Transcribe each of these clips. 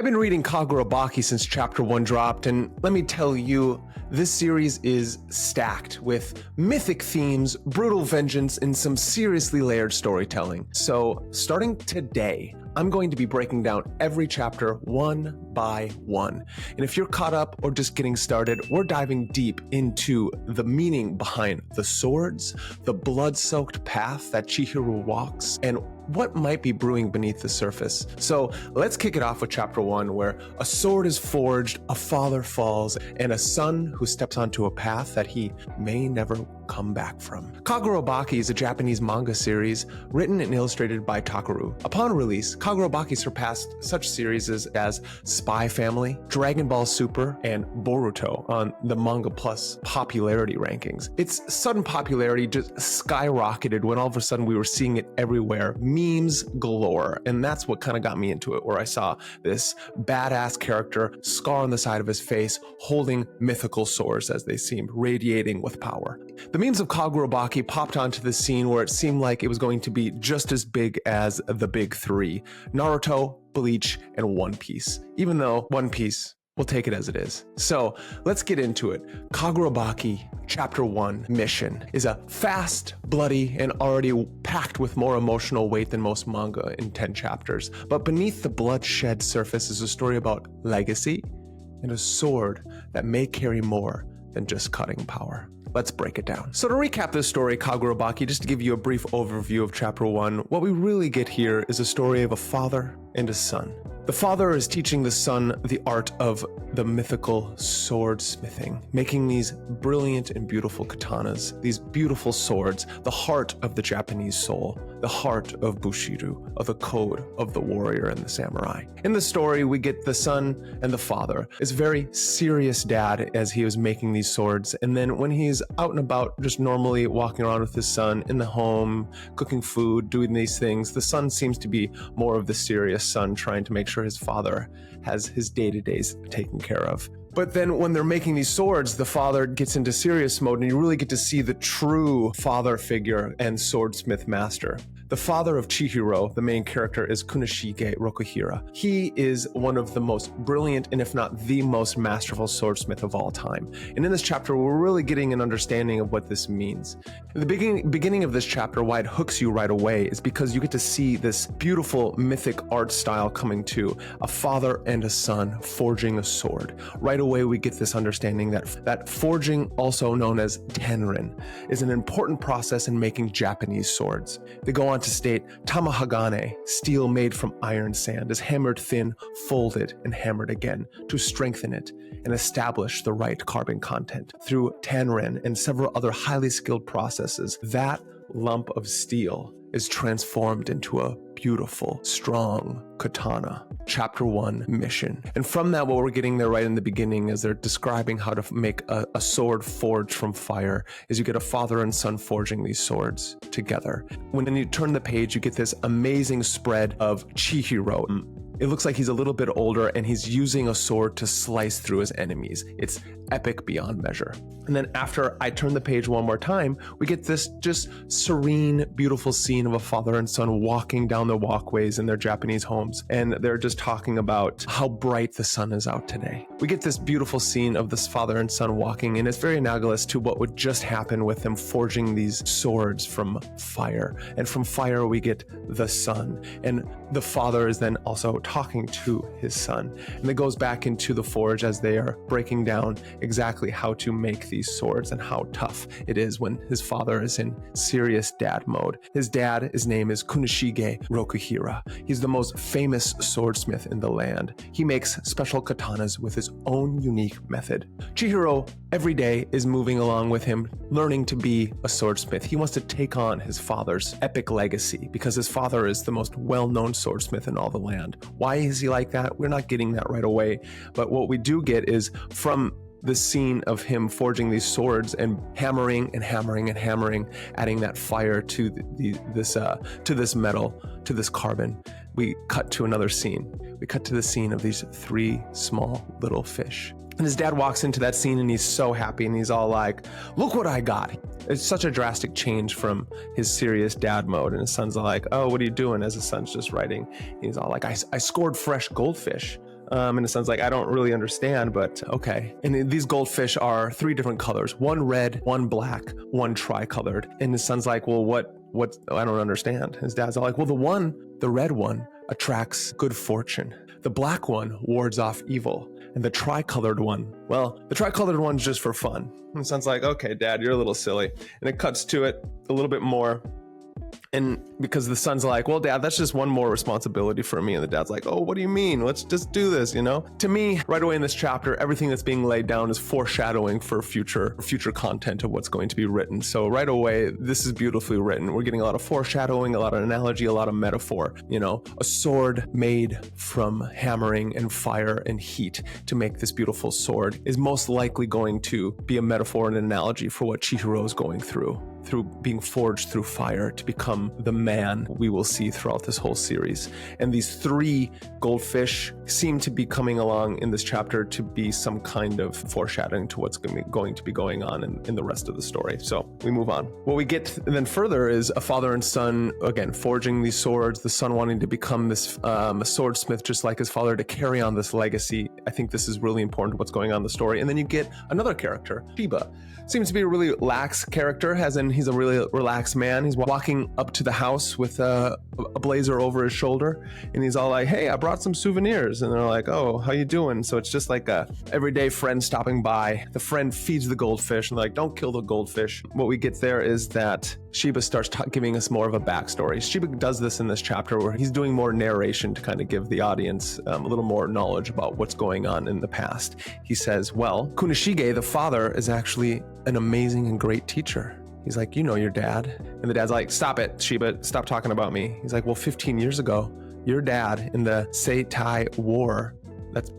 I've been reading Kagurabachi since chapter 1 dropped, and let me tell you, this series is stacked with mythic themes, brutal vengeance, and some seriously layered storytelling. So, starting today, I'm going to be breaking down every chapter one by one. And if you're caught up or just getting started, we're diving deep into the meaning behind the swords, the blood-soaked path that Chihiro walks, and what might be brewing beneath the surface. So let's kick it off with chapter 1, where a sword is forged, a father falls, and a son who steps onto a path that he may never come back from. Kagurabachi is a Japanese manga series written and illustrated by Takeru. Upon release, Kagurabachi surpassed such series as Spy Family, Dragon Ball Super, and Boruto on the Manga Plus popularity rankings. Its sudden popularity just skyrocketed when all of a sudden we were seeing it everywhere. Memes galore, and that's what kind of got me into it, where I saw this badass character, scar on the side of his face, holding mythical swords as they seemed, radiating with power. The memes of Kagurabachi popped onto the scene where it seemed like it was going to be just as big as the big three: Naruto, Bleach, and One Piece, even though One Piece, we'll take it as it is. So let's get into it. Kagurabachi Chapter 1 Mission is a fast, bloody, and already packed with more emotional weight than most manga in 10 chapters. But beneath the bloodshed surface is a story about legacy and a sword that may carry more than just cutting power. Let's break it down. So to recap this story, Kagurabachi, just to give you a brief overview of chapter 1, what we really get here is a story of a father and a son. The father is teaching the son the art of the mythical swordsmithing, making these brilliant and beautiful katanas, these beautiful swords, the heart of the Japanese soul, the heart of Bushido, of the code of the warrior and the samurai. In the story, we get the son and the father, his very serious dad as he was making these swords, and then when he's out and about just normally walking around with his son in the home, cooking food, doing these things, the son seems to be more of the serious son, trying to make sure his father has his day-to-days taken care of. But then when they're making these swords, the father gets into serious mode, and you really get to see the true father figure and swordsmith master. The father of Chihiro, the main character, is Kunishige Rokuhira. He is one of the most brilliant, and if not the most masterful swordsmith of all time. And in this chapter, we're really getting an understanding of what this means. In the beginning of this chapter, why it hooks you right away is because you get to see this beautiful mythic art style coming to a father and a son forging a sword. Right away, we get this understanding that forging, also known as tenrin, is an important process in making Japanese swords. They go on to state, tamahagane, steel made from iron sand, is hammered thin, folded, and hammered again to strengthen it and establish the right carbon content. Through tenrin and several other highly skilled processes, that lump of steel is transformed into a beautiful, strong katana. Chapter 1 Mission. And from that, what we're getting there right in the beginning as they're describing how to make a sword forged from fire is you get a father and son forging these swords together. When you turn the page, you get this amazing spread of Chihiro. It looks like he's a little bit older and he's using a sword to slice through his enemies. It's epic beyond measure. And then after I turn the page one more time, we get this just serene, beautiful scene of a father and son walking down the walkways in their Japanese homes. And they're just talking about how bright the sun is out today. We get this beautiful scene of this father and son walking, and it's very analogous to what would just happen with them forging these swords from fire. And from fire, we get the sun. And the father is then also talking to his son. And it goes back into the forge as they are breaking down exactly how to make these swords and how tough it is when his father is in serious dad mode. His name is Kunishige Rokuhira. He's the most famous swordsmith in the land. He makes special katanas with his own unique method. Chihiro every day is moving along with him, learning to be a swordsmith. He wants to take on his father's epic legacy because his father is the most well-known swordsmith in all the land. Why is he like that? We're not getting that right away. But what we do get is from the scene of him forging these swords and hammering and hammering and hammering, adding that fire to this metal, to this carbon, we cut to another scene. We cut to the scene of these 3 small little fish. And his dad walks into that scene and he's so happy and he's all like, look what I got. It's such a drastic change from his serious dad mode. And his son's like, oh, what are you doing? As his son's just writing. He's all like, I scored fresh goldfish. And the son's like, I don't really understand, but okay. And these goldfish are 3 different colors, one red, one black, one tricolored. And his son's like, well, what, I don't understand. His dad's all like, well, the red one attracts good fortune. The black one wards off evil. And the tricolored one, well, the tricolored one's just for fun. And the son's like, okay, Dad, you're a little silly. And it cuts to it a little bit more. And because the son's like, well, Dad, that's just one more responsibility for me. And the dad's like, oh, what do you mean? Let's just do this, you know? To me, right away in this chapter, everything that's being laid down is foreshadowing for future content of what's going to be written. So right away, this is beautifully written. We're getting a lot of foreshadowing, a lot of analogy, a lot of metaphor. You know, a sword made from hammering and fire and heat to make this beautiful sword is most likely going to be a metaphor and an analogy for what Chihiro is going through being forged through fire to become the man we will see throughout this whole series. And these 3 goldfish seem to be coming along in this chapter to be some kind of foreshadowing to what's going to be going on in the rest of the story. So we move on. What we get then further is a father and son, again, forging these swords, the son wanting to become this a swordsmith just like his father to carry on this legacy. I think this is really important to what's going on in the story. And then you get another character, Shiba. Seems to be a really lax character, as in he's a really relaxed man. He's walking up to the house with a blazer over his shoulder, and he's all like, hey, I brought some souvenirs. And they're like, oh, how you doing? So it's just like a everyday friend stopping by. The friend feeds the goldfish, and they're like, don't kill the goldfish. What we get there is that Shiba starts giving us more of a backstory. Shiba does this in this chapter where he's doing more narration to kind of give the audience a little more knowledge about what's going on in the past. He says, well, Kunishige, the father, is actually an amazing and great teacher. He's like, you know your dad. And the dad's like, stop it, Shiba, stop talking about me. He's like, well, 15 years ago, your dad in the Seitai War,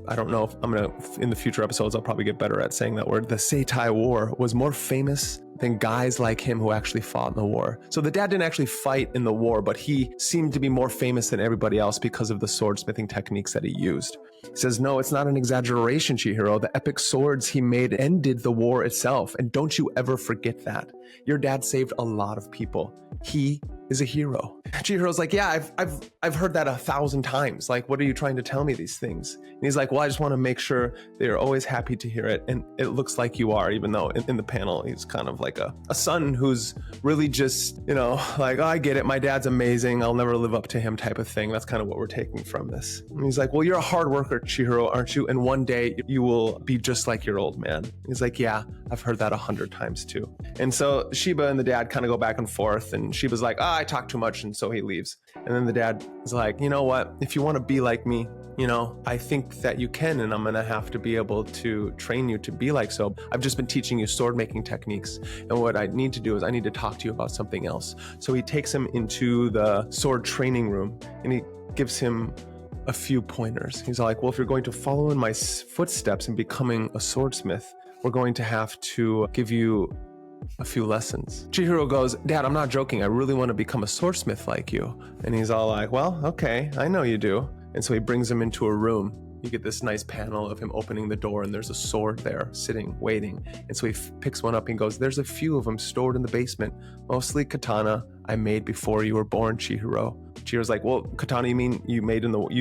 I don't know if in the future episodes, I'll probably get better at saying that word. The Seitai War was more famous than guys like him who actually fought in the war. So the dad didn't actually fight in the war, but he seemed to be more famous than everybody else because of the swordsmithing techniques that he used. He says, no, it's not an exaggeration, Chihiro. The epic swords he made ended the war itself. And don't you ever forget that. Your dad saved a lot of people. He is a hero. Chihiro's like, yeah, I've heard that 1,000 times. Like, what are you trying to tell me these things? And he's like, well, I just want to make sure they're always happy to hear it. And it looks like you are, even though in the panel, he's kind of like a son who's really just, you know, like, oh, I get it. My dad's amazing. I'll never live up to him type of thing. That's kind of what we're taking from this. And he's like, well, you're a hard worker, Chihiro, aren't you? And one day you will be just like your old man. He's like, yeah, I've heard that 100 times too. And so Shiba and the dad kind of go back and forth, and Shiba's like, I talk too much, and so he leaves. And then the dad is like, you know what? If you want to be like me, you know, I think that you can, and I'm going to have to be able to train you to be like so. I've just been teaching you sword making techniques. And what I need to do is I need to talk to you about something else. So he takes him into the sword training room, and he gives him a few pointers. He's like, well, if you're going to follow in my footsteps in becoming a swordsmith, we're going to have to give you a few lessons. Chihiro goes, Dad, I'm not joking. I really want to become a swordsmith like you. And he's all like, well, okay, I know you do. And so he brings him into a room. You get this nice panel of him opening the door, and there's a sword there sitting, waiting. And so he picks one up and goes, there's a few of them stored in the basement, mostly katana I made before you were born, Chihiro. Chihiro's like, well, katana you mean you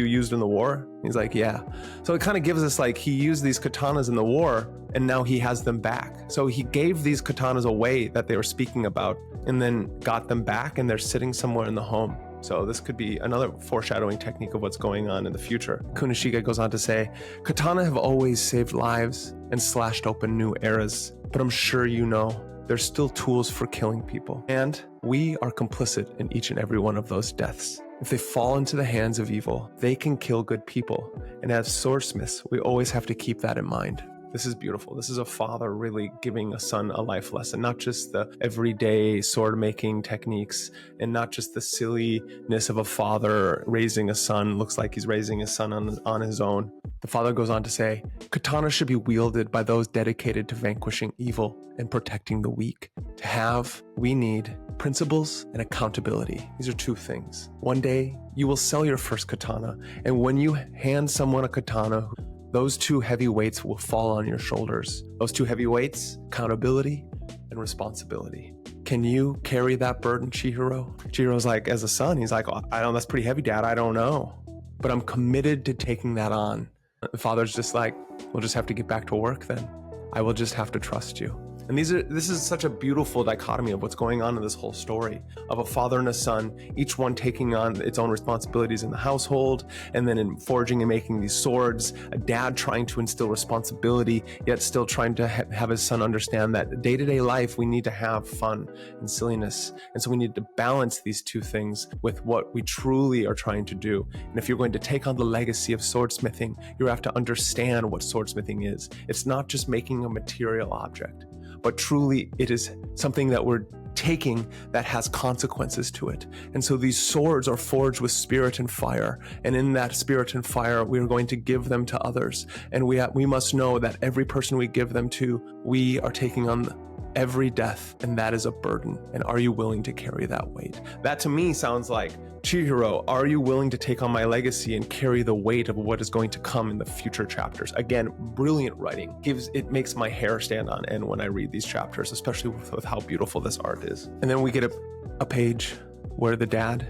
used in the war? He's like, yeah. So it kind of gives us like, he used these katanas in the war, and now he has them back. So he gave these katanas away that they were speaking about, and then got them back, and they're sitting somewhere in the home. So this could be another foreshadowing technique of what's going on in the future. Kunishige goes on to say, katana have always saved lives and slashed open new eras, but I'm sure you know, they're still tools for killing people. And we are complicit in each and every one of those deaths. If they fall into the hands of evil, they can kill good people. And as swordsmiths, we always have to keep that in mind. This is beautiful. This is a father really giving a son a life lesson, not just the everyday sword making techniques, and not just the silliness of a father raising a son. Looks like he's raising his son on his own. The father goes on to say, katana should be wielded by those dedicated to vanquishing evil and protecting the weak. To have, we need principles and accountability. These are two things. One day, you will sell your first katana, and when you hand someone a katana, those two heavy weights will fall on your shoulders. Those two heavy weights, accountability and responsibility. Can you carry that burden, Chihiro? Chihiro's like, as a son, he's like, oh, I don't, that's pretty heavy, Dad. I don't know. But I'm committed to taking that on The father's just like, we'll just have to get back to work then. I will just have to trust you. And this is such a beautiful dichotomy of what's going on in this whole story of a father and a son, each one taking on its own responsibilities in the household, and then in forging and making these swords, a dad trying to instill responsibility, yet still trying to have his son understand that day-to-day life, we need to have fun and silliness. And so we need to balance these two things with what we truly are trying to do. And if you're going to take on the legacy of swordsmithing, you have to understand what swordsmithing is. It's not just making a material object, but truly it is something that we're taking that has consequences to it. And so these swords are forged with spirit and fire. And in that spirit and fire, we are going to give them to others. And we must know that every person we give them to, we are taking on every death, and that is a burden. And are you willing to carry that weight? That to me sounds like, Chihiro, are you willing to take on my legacy and carry the weight of what is going to come in the future chapters? Again, brilliant writing. It makes my hair stand on end when I read these chapters, especially with how beautiful this art is. And then we get a page where the dad,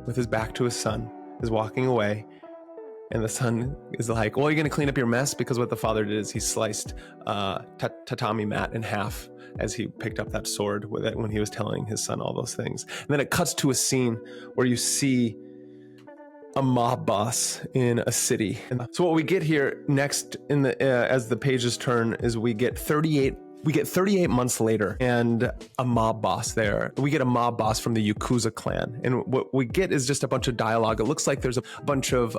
with his back to his son, is walking away. And the son is like, well, you're going to clean up your mess? Because what the father did is he sliced tatami mat in half as he picked up that sword with it when he was telling his son all those things. And then it cuts to a scene where you see a mob boss in a city. And so what we get here next in the as the pages turn is we get 38 months later and a mob boss there. We get a mob boss from the Yakuza clan. And what we get is just a bunch of dialogue. It looks like there's a bunch of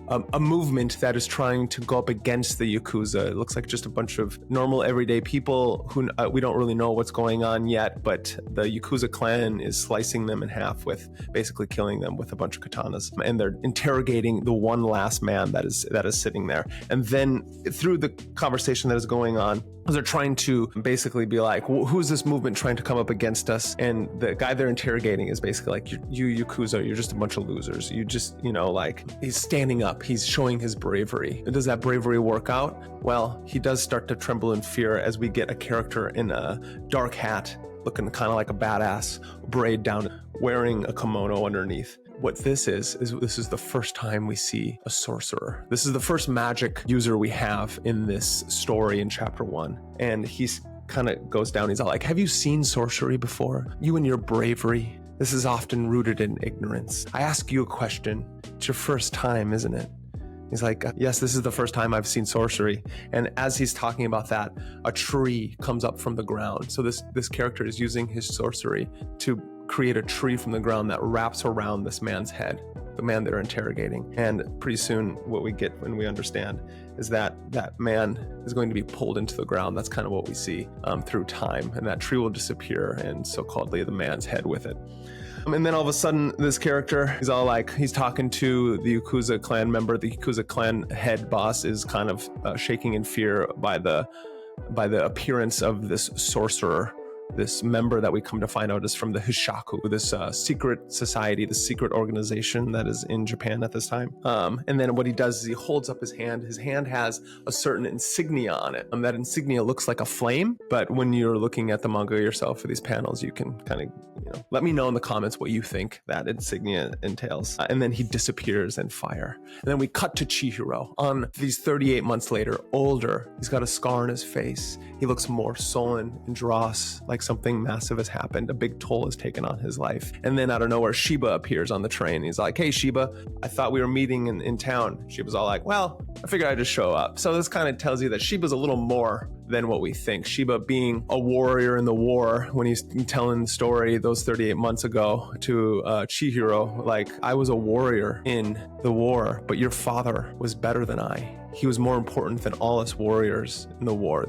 a movement that is trying to go up against the Yakuza. It looks like just a bunch of normal everyday people who we don't really know what's going on yet, but the Yakuza clan is slicing them in half with basically killing them with a bunch of katanas. And they're interrogating the one last man that is sitting there. And then through the conversation that is going on, they're trying to basically be like, who's this movement trying to come up against us? And the guy they're interrogating is basically like, you Yakuza, you're just a bunch of losers. You just, like, he's standing up. He's showing his bravery. Does that bravery work out? Well, he does start to tremble in fear as we get a character in a dark hat, looking kind of like a badass, braid down, wearing a kimono underneath. What this is this is the first time we see a sorcerer. This is the first magic user we have in this story in chapter 1. And he's kind of goes down. He's all like, have you seen sorcery before? You and your bravery. This is often rooted in ignorance. I ask you a question. It's your first time, isn't it? He's like, yes, this is the first time I've seen sorcery. And as he's talking about that, a tree comes up from the ground. So this character is using his sorcery to create a tree from the ground that wraps around this man's head, the man they're interrogating. And pretty soon what we get when we understand is that that man is going to be pulled into the ground. That's kind of what we see through time. And that tree will disappear, and so-calledly the man's head with it. And then all of a sudden, this character, he's all like, he's talking to the Yakuza clan member. The Yakuza clan head boss is kind of shaking in fear by the appearance of this sorcerer. This member that we come to find out is from the Hishaku, this secret society, the secret organization that is in Japan at this time. And then what he does is he holds up his hand. His hand has a certain insignia on it. That insignia looks like a flame, but when you're looking at the manga yourself for these panels, you can kind of, let me know in the comments what you think that insignia entails. And then he disappears in fire. And then we cut to Chihiro on these 38 months later, older. He's got a scar on his face. He looks more sullen and dross, like something massive has happened. A big toll is taken on his life. And then out of nowhere, Shiba appears on the train. He's like, hey, Shiba, I thought we were meeting in town. Shiba's all like, well, I figured I'd just show up. So this kind of tells you that Shiba's a little more than what we think. Shiba being a warrior in the war, when he's telling the story those 38 months ago to Chihiro, like, I was a warrior in the war, but your father was better than I. He was more important than all us warriors in the war.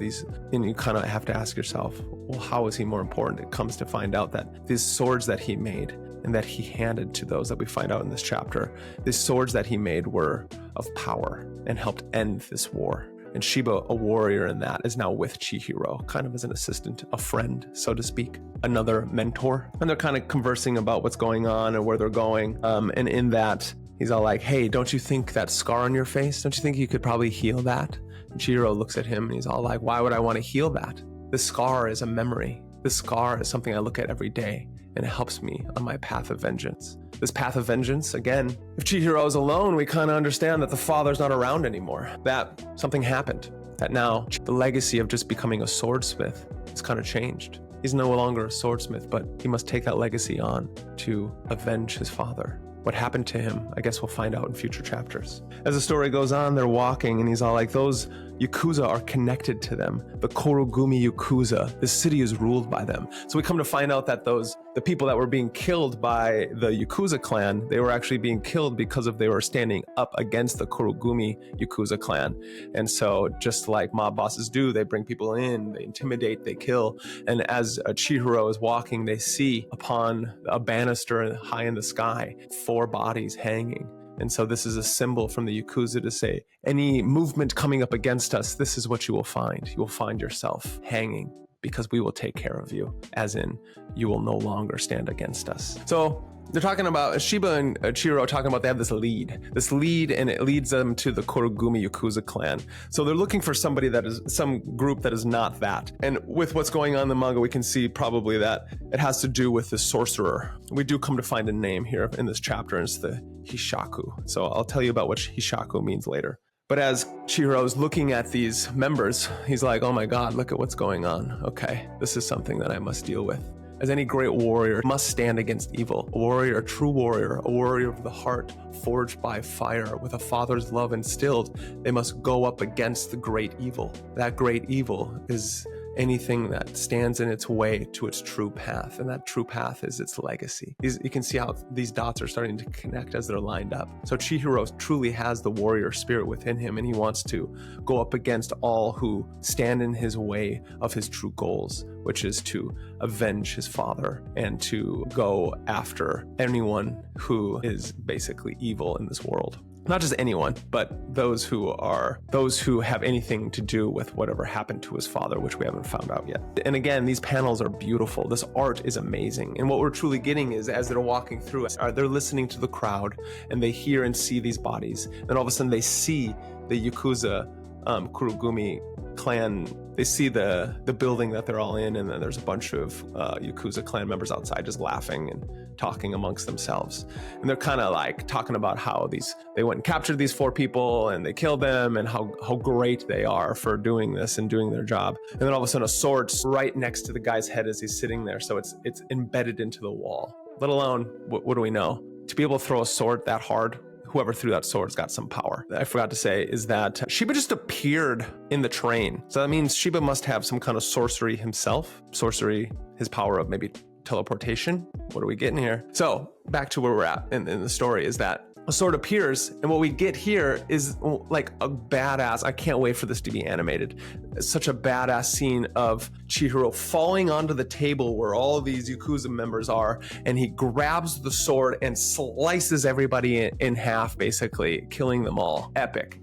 And you kind of have to ask yourself, well, how is he more important? It comes to find out that these swords that he made and that he handed to those that we find out in this chapter, these swords that he made were of power and helped end this war. And Shiba, a warrior in that, is now with Chihiro, kind of as an assistant, a friend, so to speak, another mentor. And they're kind of conversing about what's going on and where they're going. And in that, he's all like, hey, don't you think that scar on your face, don't you think you could probably heal that? And Chihiro looks at him and he's all like, why would I want to heal that? This scar is a memory. This scar is something I look at every day. and it helps me on my path of vengeance. This path of vengeance, again, if Chihiro is alone, we kind of understand that the father's not around anymore, that something happened, that now the legacy of just becoming a swordsmith has kind of changed. He's no longer a swordsmith, but he must take that legacy on to avenge his father. What happened to him, I guess we'll find out in future chapters. As the story goes on, they're walking and he's all like, those Yakuza are connected to them. The Korogumi Yakuza, the city is ruled by them. So we come to find out that the people that were being killed by the Yakuza clan, they were actually being killed because they were standing up against the Korogumi Yakuza clan. And so just like mob bosses do, they bring people in, they intimidate, they kill. And as Chihiro is walking, they see upon a banister high in the sky, 4 bodies hanging. And so this is a symbol from the Yakuza to say, any movement coming up against us, this is what you will find. You will find yourself hanging because we will take care of you, as in you will no longer stand against us. So they're talking about, Shiba and Chihiro are talking about they have this lead, and it leads them to the Korogumi Yakuza clan. So they're looking for somebody that is, some group that is not that. And with what's going on in the manga, we can see probably that it has to do with the sorcerer. We do come to find a name here in this chapter, and it's the Hishaku. So I'll tell you about what Hishaku means later. But as Chihiro's looking at these members, he's like, oh my God, look at what's going on. Okay, this is something that I must deal with. As any great warrior must stand against evil, a warrior, a true warrior, a warrior of the heart, forged by fire, with a father's love instilled, they must go up against the great evil. That great evil is anything that stands in its way to its true path, and that true path is its legacy. You can see how these dots are starting to connect as they're lined up. So Chihiro truly has the warrior spirit within him, and he wants to go up against all who stand in his way of his true goals, which is to avenge his father and to go after anyone who is basically evil in this world. Not just anyone, but those who have anything to do with whatever happened to his father, which we haven't found out yet. And again, these panels are beautiful. This art is amazing. And what we're truly getting is, as they're walking through, they're listening to the crowd and they hear and see these bodies. Then all of a sudden they see the Yakuza Kurogumi clan. They see the building that they're all in, and then there's a bunch of Yakuza clan members outside just laughing and talking amongst themselves. And they're kind of like talking about how they went and captured these 4 people and they killed them, and how great they are for doing this and doing their job. And then all of a sudden a sword's right next to the guy's head as he's sitting there. So it's embedded into the wall. Let alone, what do we know? To be able to throw a sword that hard, whoever threw that sword's got some power. I forgot to say is that Shiba just appeared in the train. So that means Shiba must have some kind of sorcery himself. Sorcery, his power of maybe teleportation. What are we getting here? So back to where we're at in the story is that a sword appears, and what we get here is like a badass, I can't wait for this to be animated, such a badass scene of Chihiro falling onto the table where all these Yakuza members are, and he grabs the sword and slices everybody in half, basically killing them all. Epic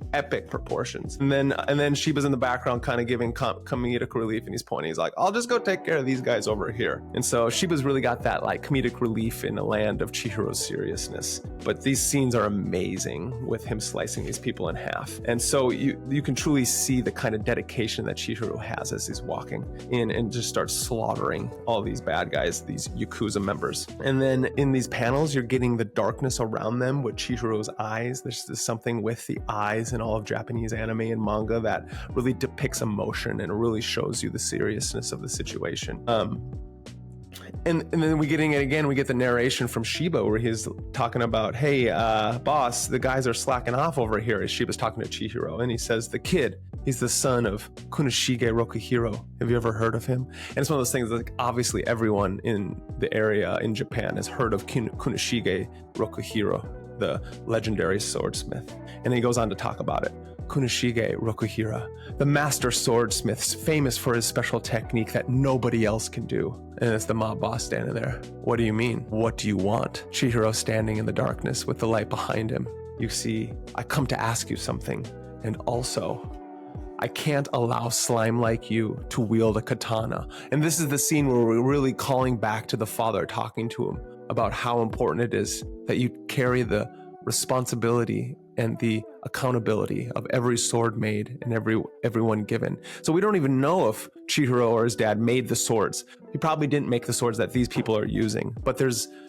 proportions. And then Shiba's in the background kind of giving comedic relief, and he's pointing, he's like, I'll just go take care of these guys over here. And so Shiba's really got that like comedic relief in the land of Chihiro's seriousness. But these scenes are amazing with him slicing these people in half. And so you can truly see the kind of dedication that Chihiro has as he's walking in and just starts slaughtering all these bad guys, these Yakuza members. And then in these panels, you're getting the darkness around them with Chihiro's eyes. There's something with the eyes in all of Japanese anime and manga that really depicts emotion and really shows you the seriousness of the situation. And then we get the narration from Shiba where he's talking about, hey, boss, the guys are slacking off over here, as Shiba's talking to Chihiro. And he says, the kid, he's the son of Kunishige Rokuhiro. Have you ever heard of him? And it's one of those things that, like, obviously everyone in the area in Japan has heard of Kunishige Rokuhiro, the legendary swordsmith. And he goes on to talk about it. Kunishige Rokuhira, the master swordsmith, famous for his special technique that nobody else can do. And it's the mob boss standing there. What do you mean? What do you want? Chihiro standing in the darkness with the light behind him. You see, I come to ask you something. And also, I can't allow slime like you to wield a katana. And this is the scene where we're really calling back to the father, talking to him about how important it is that you carry the responsibility and the accountability of every sword made and everyone given. So we don't even know if Chihiro or his dad made the swords. He probably didn't make the swords that these people are using. But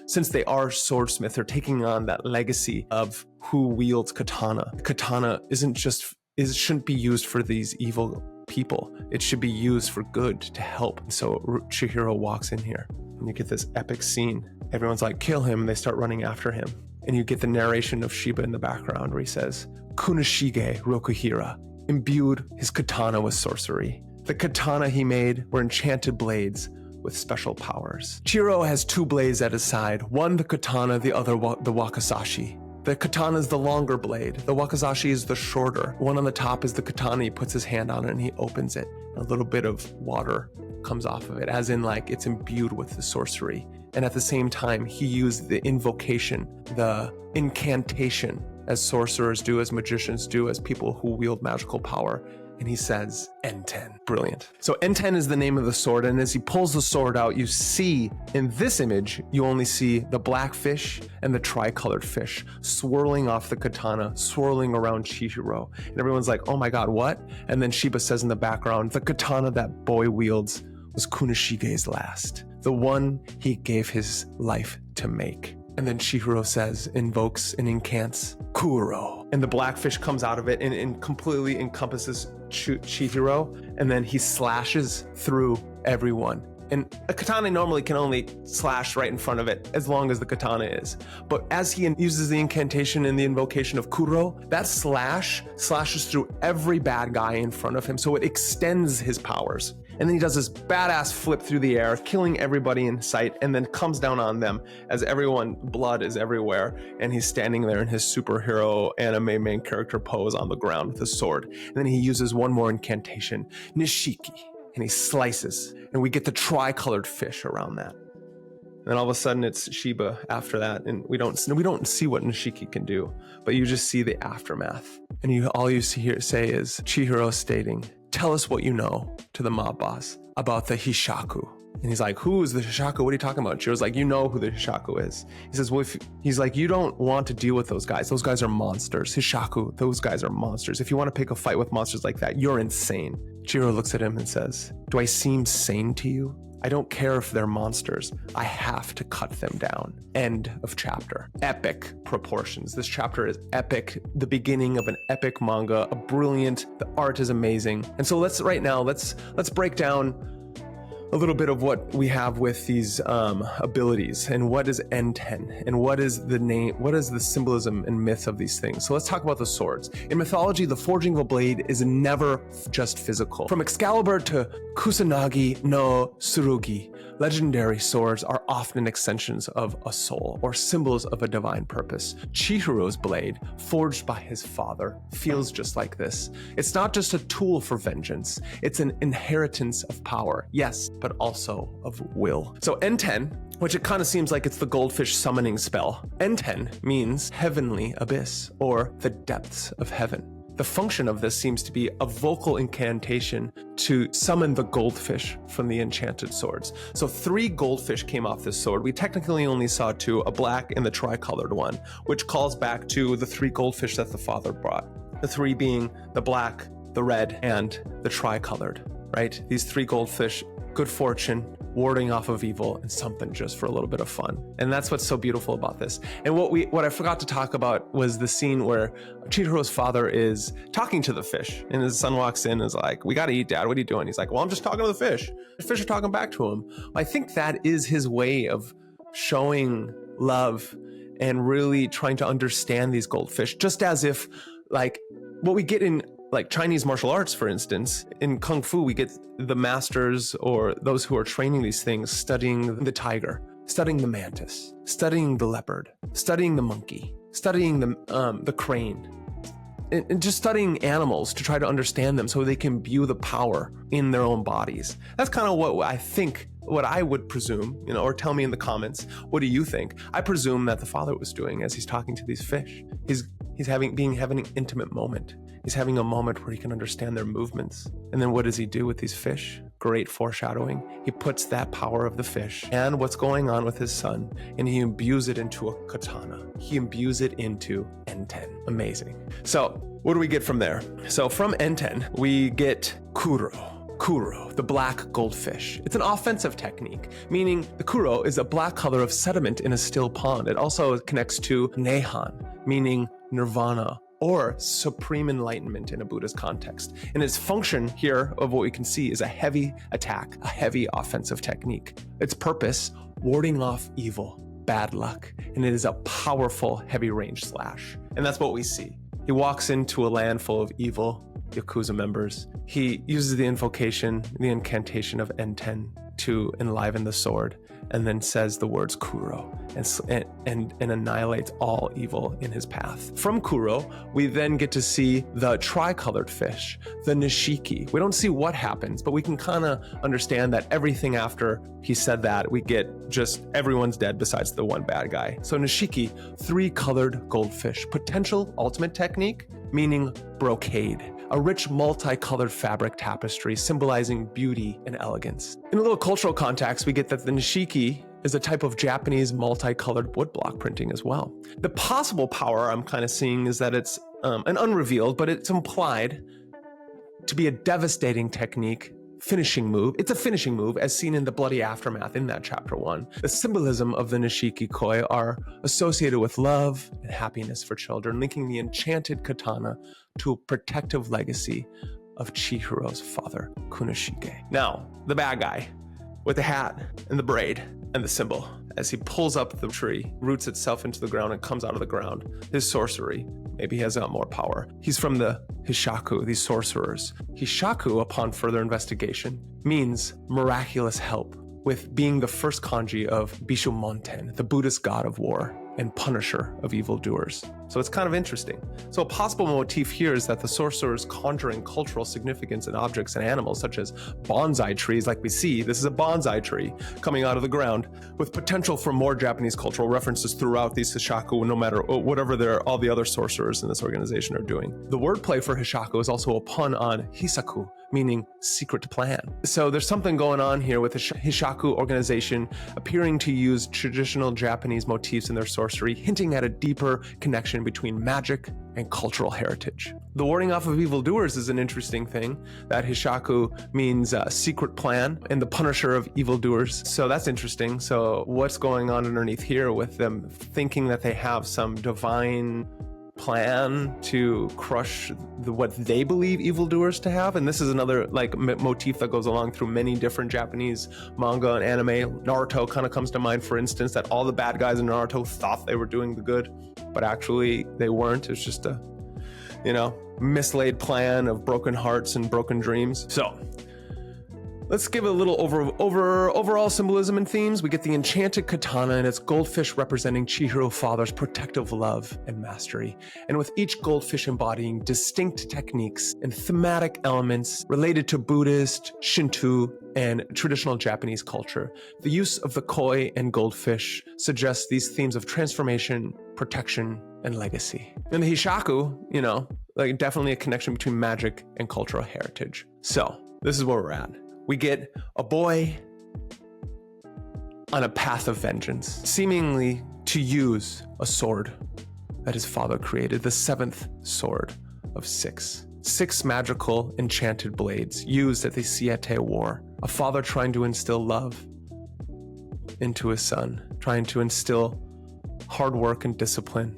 since they are swordsmiths, they're taking on that legacy of who wields katana. Katana shouldn't be used for these evil people. It should be used for good, to help. So Chihiro walks in here and you get this epic scene. Everyone's like, kill him, and they start running after him. And you get the narration of Shiba in the background where he says, Kunishige Rokuhira imbued his katana with sorcery. The katana he made were enchanted blades with special powers. Chihiro has two blades at his side, one the katana, the other the wakizashi. The katana is the longer blade. The wakizashi is the shorter. One on the top is the katana. He puts his hand on it and he opens it. A little bit of water comes off of it, as in like it's imbued with the sorcery. And at the same time, he used the invocation, the incantation, as sorcerers do, as magicians do, as people who wield magical power. And he says, Enten. Brilliant. So Enten is the name of the sword. And as he pulls the sword out, you see in this image, you only see the black fish and the tricolored fish swirling off the katana, swirling around Chihiro. And everyone's like, oh my God, what? And then Shiba says in the background, the katana that boy wields was Kunishige's last, the one he gave his life to make. And then Chihiro says, invokes and incants Kuro. And the blackfish comes out of it and completely encompasses Chihiro. And then he slashes through everyone. And a katana normally can only slash right in front of it as long as the katana is. But as he uses the incantation and the invocation of Kuro, that slashes through every bad guy in front of him. So it extends his powers. And then he does this badass flip through the air, killing everybody in sight, and then comes down on them as blood is everywhere. And he's standing there in his superhero anime main character pose on the ground with his sword. And then he uses one more incantation, Nishiki, and he slices. And we get the tricolored fish around that. And then all of a sudden it's Shiba after that. And we don't see what Nishiki can do, but you just see the aftermath. And all you say is Chihiro stating, tell us what you know, to the mob boss about the Hishaku. And he's like, who is the Hishaku? What are you talking about? Chihiro's like, you know who the Hishaku is. He says, well, he's like, you don't want to deal with those guys. Those guys are monsters. Hishaku, those guys are monsters. If you want to pick a fight with monsters like that, you're insane. Chihiro looks at him and says, do I seem sane to you? I don't care if they're monsters. I have to cut them down. End of chapter. Epic proportions. This chapter is epic. The beginning of an epic manga, the art is amazing. And so let's break down a little bit of what we have with these abilities and what is Enten and what is the symbolism and myth of these things. So let's talk about the swords. In mythology, the forging of a blade is never just physical. From Excalibur to Kusanagi no Tsurugi, legendary swords are often extensions of a soul or symbols of a divine purpose. Chihiro's blade, forged by his father, feels just like this. It's not just a tool for vengeance, it's an inheritance of power, yes, but also of will. So Enten, which it kind of seems like it's the goldfish summoning spell. Enten means heavenly abyss or the depths of heaven. The function of this seems to be a vocal incantation to summon the goldfish from the enchanted swords. So 3 goldfish came off this sword. We technically only saw 2, a black and the tricolored one, which calls back to the 3 goldfish that the father brought. The 3 being the black, the red, and the tricolored, right? These 3 goldfish, good fortune, warding off of evil, and something just for a little bit of fun. And that's what's so beautiful about this. And what I forgot to talk about was the scene where Chihiro's father is talking to the fish, and his son walks in and is like, we gotta eat, Dad, what are you doing? He's like, well, I'm just talking to the fish. The fish are talking back to him. I think that is his way of showing love and really trying to understand these goldfish, just as if like what we get in like Chinese martial arts, for instance, in Kung Fu, we get the masters or those who are training these things studying the tiger, studying the mantis, studying the leopard, studying the monkey, studying the crane, and just studying animals to try to understand them so they can imbue the power in their own bodies. That's kind of what I think, what I would presume, or tell me in the comments, what do you think? I presume that the father was doing as he's talking to these fish. He's having an intimate moment. He's having a moment where he can understand their movements. And then what does he do with these fish? Great foreshadowing. He puts that power of the fish and what's going on with his son, and he imbues it into a katana. He imbues it into Enten. Amazing. So what do we get from there? So from Enten, we get Kuro, the black goldfish. It's an offensive technique, meaning the kuro is a black color of sediment in a still pond. It also connects to Neihan, meaning nirvana, or supreme enlightenment in a Buddhist context. And its function here of what we can see is a heavy attack, a heavy offensive technique. Its purpose, warding off evil, bad luck, and it is a powerful heavy range slash. And that's what we see. He walks into a land full of evil Yakuza members. He uses the invocation, the incantation of Enten to enliven the sword, and then says the words Kuro and annihilates all evil in his path. From Kuro, we then get to see the tricolored fish, the Nishiki. We don't see what happens, but we can kind of understand that everything after he said that, we get just everyone's dead besides the one bad guy. So Nishiki, 3-colored goldfish, potential ultimate technique, meaning brocade, a rich multicolored fabric tapestry symbolizing beauty and elegance. In a little cultural context, we get that the Nishiki is a type of Japanese multicolored woodblock printing as well. The possible power I'm kind of seeing is that it's an unrevealed, but it's implied to be a devastating technique, finishing move. It's a finishing move as seen in the bloody aftermath in that chapter 1. The symbolism of the Nishiki koi are associated with love and happiness for children, linking the enchanted katana to a protective legacy of Chihiro's father, Kunishige. Now, the bad guy with the hat and the braid and the symbol, as he pulls up the tree, roots itself into the ground and comes out of the ground. His sorcery, maybe he has got more power. He's from the Hishaku, these sorcerers. Hishaku, upon further investigation, means miraculous help, with being the first kanji of Bishumonten, the Buddhist god of war and punisher of evildoers. So it's kind of interesting. So a possible motif here is that the sorcerers conjuring cultural significance in objects and animals, such as bonsai trees like we see. This is a bonsai tree coming out of the ground with potential for more Japanese cultural references throughout these Hishaku, no matter whatever all the other sorcerers in this organization are doing. The wordplay for Hishaku is also a pun on hisaku, meaning secret plan. So there's something going on here with the Hishaku organization appearing to use traditional Japanese motifs in their sorcery, hinting at a deeper connection between magic and cultural heritage. The warding off of evildoers is an interesting thing, that Hishaku means secret plan and the punisher of evildoers. So that's interesting. So what's going on underneath here with them thinking that they have some divine plan to crush what they believe evildoers to have? And this is another motif that goes along through many different Japanese manga and anime. Naruto kind of comes to mind, for instance, that all the bad guys in Naruto thought they were doing the good, but actually they weren't. It's just a mislaid plan of broken hearts and broken dreams. So let's give a little overall symbolism and themes. We get the enchanted katana and its goldfish representing Chihiro father's protective love and mastery, and with each goldfish embodying distinct techniques and thematic elements related to Buddhist, Shinto, and traditional Japanese culture. The use of the koi and goldfish suggests these themes of transformation, protection, and legacy. And the Hishaku, definitely a connection between magic and cultural heritage. So this is where we're at. We get a boy on a path of vengeance, seemingly to use a sword that his father created, the 7th sword of 6. 6 magical enchanted blades used at the Siete War. A father trying to instill love into his son, trying to instill hard work and discipline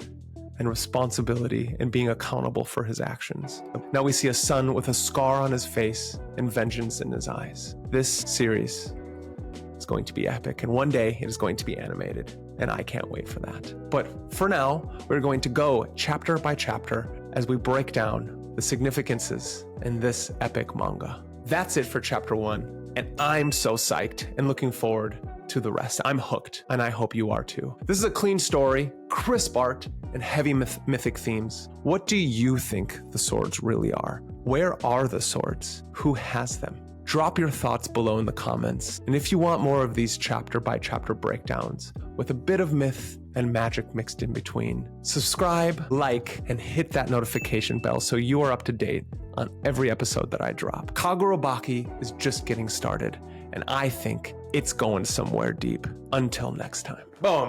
and responsibility and being accountable for his actions. Now we see a son with a scar on his face and vengeance in his eyes. This series is going to be epic, and one day it is going to be animated, and I can't wait for that. But for now, we're going to go chapter by chapter as we break down the significances in this epic manga. That's it for chapter 1, and I'm so psyched and looking forward to the rest. I'm hooked, and I hope you are too. This is a clean story, crisp art, and heavy mythic themes. What do you think the swords really are? Where are the swords? Who has them? Drop your thoughts below in the comments. And if you want more of these chapter by chapter breakdowns with a bit of myth and magic mixed in between, subscribe, like, and hit that notification bell so you are up to date on every episode that I drop. Kagurabachi is just getting started, and I think it's going somewhere deep. Until next time. Boom.